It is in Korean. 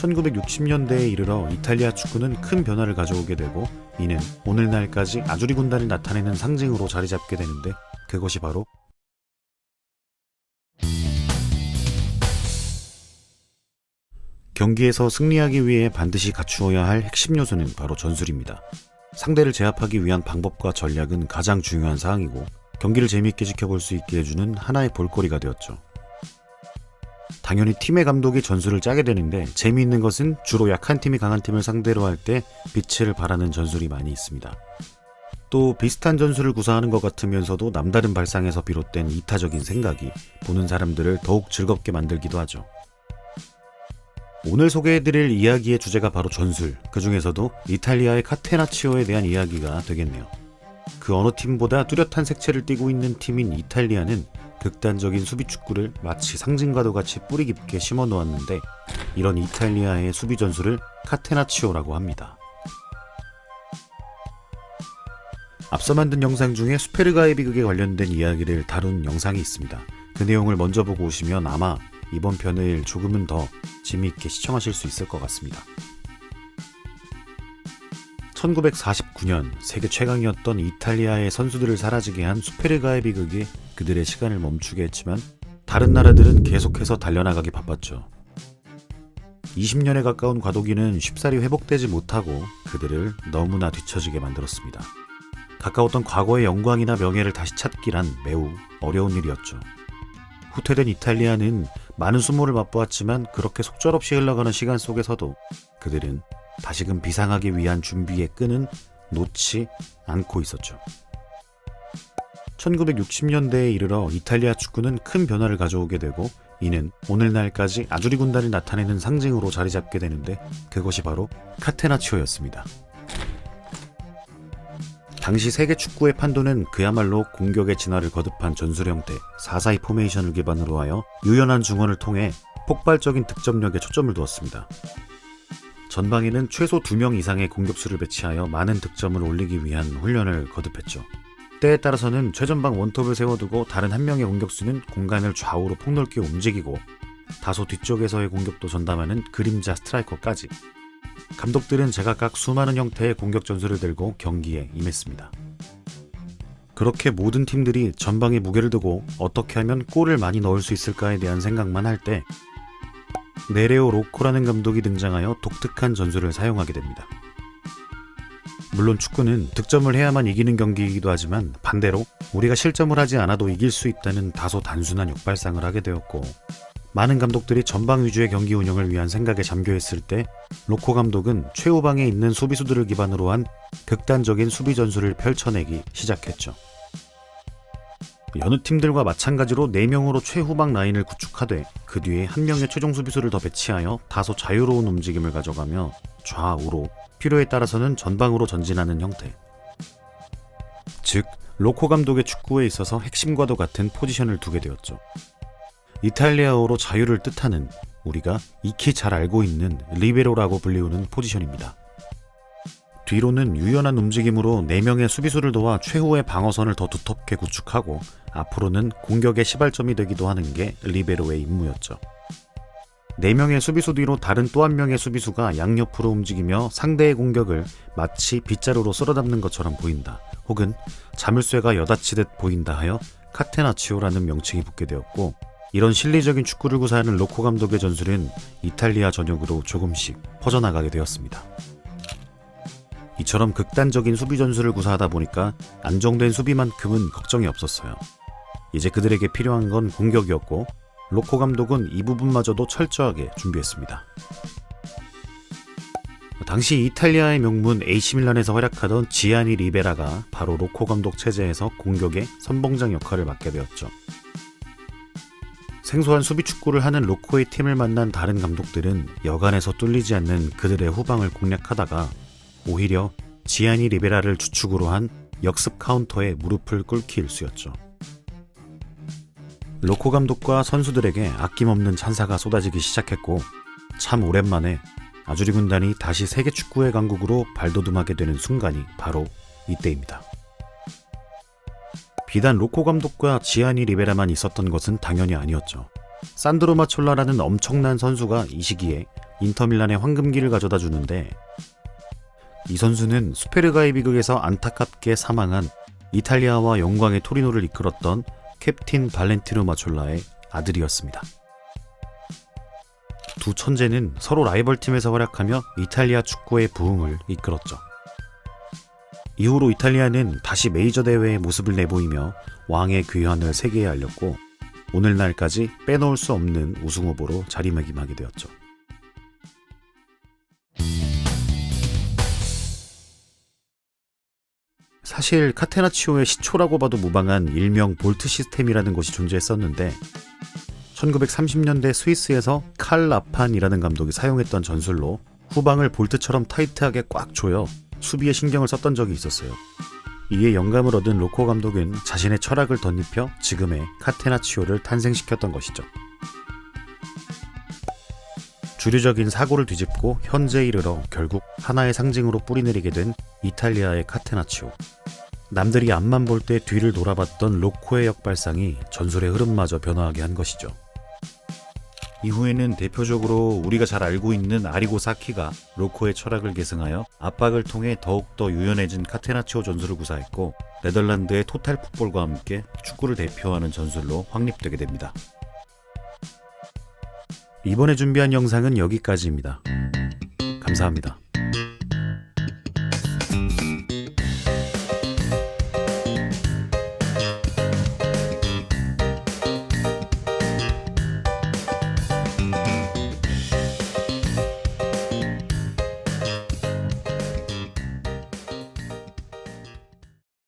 1960년대에 이르러 이탈리아 축구는 큰 변화를 가져오게 되고 이는 오늘날까지 아주리 군단을 나타내는 상징으로 자리 잡게 되는데 그것이 바로 경기에서 승리하기 위해 반드시 갖추어야 할 핵심 요소는 바로 전술입니다. 상대를 제압하기 위한 방법과 전략은 가장 중요한 사항이고 경기를 재미있게 지켜볼 수 있게 해주는 하나의 볼거리가 되었죠. 당연히 팀의 감독이 전술을 짜게 되는데 재미있는 것은 주로 약한 팀이 강한 팀을 상대로 할 때 빛을 발하는 전술이 많이 있습니다. 또 비슷한 전술을 구사하는 것 같으면서도 남다른 발상에서 비롯된 이타적인 생각이 보는 사람들을 더욱 즐겁게 만들기도 하죠. 오늘 소개해드릴 이야기의 주제가 바로 전술, 그 중에서도 이탈리아의 카테나치오에 대한 이야기가 되겠네요. 그 어느 팀보다 뚜렷한 색채를 띠고 있는 팀인 이탈리아는 극단적인 수비 축구를 마치 상징과도 같이 뿌리 깊게 심어 놓았는데 이런 이탈리아의 수비 전술을 카테나치오라고 합니다. 앞서 만든 영상 중에 수페르가의 비극에 관련된 이야기를 다룬 영상이 있습니다. 그 내용을 먼저 보고 오시면 아마 이번 편을 조금은 더 재미있게 시청하실 수 있을 것 같습니다. 1949년 세계 최강이었던 이탈리아의 선수들을 사라지게 한 수페르가의 비극이 그들의 시간을 멈추게 했지만 다른 나라들은 계속해서 달려나가기 바빴죠. 20년에 가까운 과도기는 쉽사리 회복되지 못하고 그들을 너무나 뒤처지게 만들었습니다. 가까웠던 과거의 영광이나 명예를 다시 찾기란 매우 어려운 일이었죠. 후퇴된 이탈리아는 많은 수모를 맛보았지만 그렇게 속절없이 흘러가는 시간 속에서도 그들은 다시금 비상하기 위한 준비의 끈은 놓지 않고 있었죠. 1960년대에 이르러 이탈리아 축구는 큰 변화를 가져오게 되고 이는 오늘날까지 아주리 군단을 나타내는 상징으로 자리 잡게 되는데 그것이 바로 카테나치오였습니다. 당시 세계 축구의 판도는 그야말로 공격의 진화를 거듭한 전술 형태 4-4-2 포메이션을 기반으로 하여 유연한 중원을 통해 폭발적인 득점력에 초점을 두었습니다. 전방에는 최소 2명 이상의 공격수를 배치하여 많은 득점을 올리기 위한 훈련을 거듭했죠. 때에 따라서는 최전방 원톱을 세워두고 다른 한 명의 공격수는 공간을 좌우로 폭넓게 움직이고 다소 뒤쪽에서의 공격도 전담하는 그림자 스트라이커까지 감독들은 제각각 수많은 형태의 공격 전술을 들고 경기에 임했습니다. 그렇게 모든 팀들이 전방에 무게를 두고 어떻게 하면 골을 많이 넣을 수 있을까에 대한 생각만 할 때 네레오 로코라는 감독이 등장하여 독특한 전술을 사용하게 됩니다. 물론 축구는 득점을 해야만 이기는 경기이기도 하지만 반대로 우리가 실점을 하지 않아도 이길 수 있다는 다소 단순한 역발상을 하게 되었고 많은 감독들이 전방 위주의 경기 운영을 위한 생각에 잠겨있을 때 로코 감독은 최후방에 있는 수비수들을 기반으로 한 극단적인 수비 전술을 펼쳐내기 시작했죠. 여느 팀들과 마찬가지로 4명으로 최후방 라인을 구축하되 그 뒤에 한 명의 최종 수비수를 더 배치하여 다소 자유로운 움직임을 가져가며 좌우로 필요에 따라서는 전방으로 전진하는 형태. 즉 로코 감독의 축구에 있어서 핵심과도 같은 포지션을 두게 되었죠. 이탈리아어로 자유를 뜻하는 우리가 익히 잘 알고 있는 리베로라고 불리우는 포지션입니다. 뒤로는 유연한 움직임으로 4명의 수비수를 도와 최후의 방어선을 더 두텁게 구축하고 앞으로는 공격의 시발점이 되기도 하는 게 리베로의 임무였죠. 4명의 수비수 뒤로 다른 또 한 명의 수비수가 양옆으로 움직이며 상대의 공격을 마치 빗자루로 쓸어담는 것처럼 보인다 혹은 자물쇠가 여닫히듯 보인다 하여 카테나치오라는 명칭이 붙게 되었고 이런 실리적인 축구를 구사하는 로코 감독의 전술은 이탈리아 전역으로 조금씩 퍼져나가게 되었습니다. 이처럼 극단적인 수비 전술을 구사하다 보니까 안정된 수비만큼은 걱정이 없었어요. 이제 그들에게 필요한 건 공격이었고 로코 감독은 이 부분마저도 철저하게 준비했습니다. 당시 이탈리아의 명문 AC밀란에서 활약하던 지아니 리베라가 바로 로코 감독 체제에서 공격의 선봉장 역할을 맡게 되었죠. 생소한 수비 축구를 하는 로코의 팀을 만난 다른 감독들은 여간에서 뚫리지 않는 그들의 후방을 공략하다가 오히려 지아니 리베라를 주축으로 한 역습 카운터에 무릎을 꿇기 일쑤였죠. 로코 감독과 선수들에게 아낌없는 찬사가 쏟아지기 시작했고 참 오랜만에 아주리 군단이 다시 세계 축구의 강국으로 발돋움하게 되는 순간이 바로 이때입니다. 비단 로코 감독과 지아니 리베라만 있었던 것은 당연히 아니었죠. 산드로 마촐라라는 엄청난 선수가 이 시기에 인터밀란의 황금기를 가져다 주는데, 이 선수는 수페르가의 비극에서 안타깝게 사망한 이탈리아와 영광의 토리노를 이끌었던 캡틴 발렌티노 마촐라의 아들이었습니다. 두 천재는 서로 라이벌 팀에서 활약하며 이탈리아 축구의 부흥을 이끌었죠. 이후로 이탈리아는 다시 메이저 대회의 모습을 내보이며 왕의 귀환을 세계에 알렸고, 오늘날까지 빼놓을 수 없는 우승 후보로 자리매김하게 되었죠. 사실 카테나치오의 시초라고 봐도 무방한 일명 볼트 시스템이라는 것이 존재했었는데, 1930년대 스위스에서 칼 라판이라는 감독이 사용했던 전술로 후방을 볼트처럼 타이트하게 꽉 조여 수비에 신경을 썼던 적이 있었어요. 이에 영감을 얻은 로코 감독은 자신의 철학을 덧입혀 지금의 카테나치오를 탄생시켰던 것이죠. 주류적인 사고를 뒤집고 현재에 이르러 결국 하나의 상징으로 뿌리내리게 된 이탈리아의 카테나치오. 남들이 앞만 볼 때 뒤를 돌아봤던 로코의 역발상이 전술의 흐름마저 변화하게 한 것이죠. 이후에는 대표적으로 우리가 잘 알고 있는 아리고 사키가 로코의 철학을 계승하여 압박을 통해 더욱더 유연해진 카테나치오 전술을 구사했고, 네덜란드의 토탈 풋볼과 함께 축구를 대표하는 전술로 확립되게 됩니다. 이번에 준비한 영상은 여기까지입니다. 감사합니다.